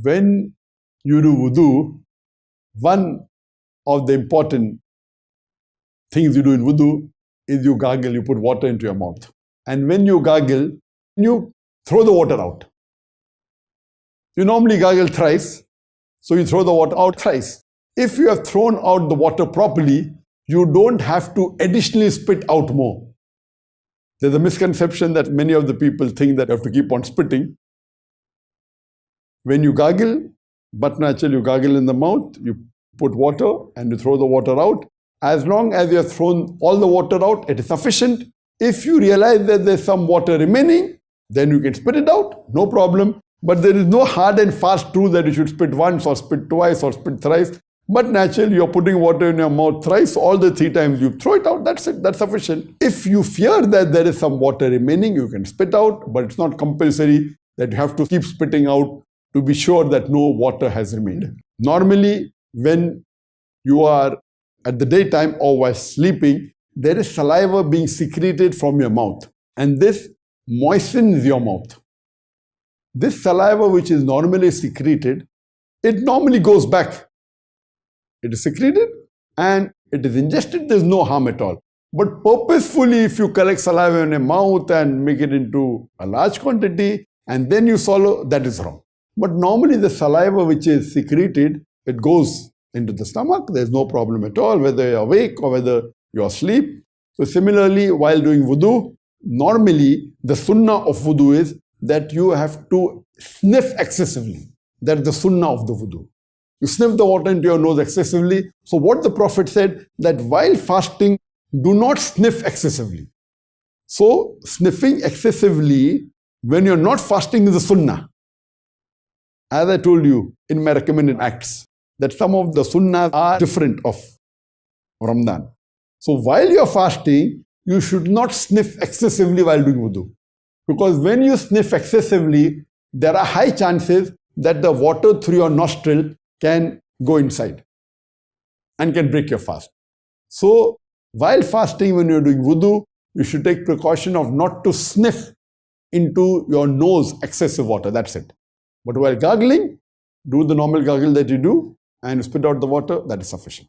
when you do wudu, one of the important things you do in wudu is you gargle, you put water into your mouth. And when you gargle, you throw the water out. You normally gargle thrice, so you throw the water out thrice. If you have thrown out the water properly, you don't have to additionally spit out more. There's a misconception that many of the people think that you have to keep on spitting. When you gargle, but naturally you gargle in the mouth, you put water and you throw the water out. As long as you have thrown all the water out, it is sufficient. If you realize that there's some water remaining, then you can spit it out, no problem. But there is no hard and fast rule that you should spit once or spit twice or spit thrice. But naturally, you're putting water in your mouth thrice, all the 3 times you throw it out, that's it, that's sufficient. If you fear that there is some water remaining, you can spit out, but it's not compulsory that you have to keep spitting out to be sure that no water has remained. Normally, when you are at the daytime or while sleeping, there is saliva being secreted from your mouth, and this moistens your mouth. This saliva, which is normally secreted, it normally goes back. It is secreted and it is ingested, there is no harm at all. But purposefully, if you collect saliva in your mouth and make it into a large quantity and then you swallow, that is wrong. But normally the saliva which is secreted, it goes into the stomach, there is no problem at all, whether you are awake or whether you are asleep. So similarly, while doing wudu, normally the sunnah of wudu is that you have to sniff excessively. That is the sunnah of the wudu. You sniff the water into your nose excessively. So what the Prophet said, that while fasting, do not sniff excessively. So sniffing excessively when you're not fasting is a sunnah. As I told you in my recommended acts, that some of the sunnahs are different of Ramadan. So while you're fasting, you should not sniff excessively while doing wudu. Because when you sniff excessively, there are high chances that the water through your nostril can go inside and can break your fast. So while fasting, when you're doing wudu, you should take precaution of not to sniff into your nose excessive water, that's it. But while gargling, do the normal gargle that you do and spit out the water, that is sufficient.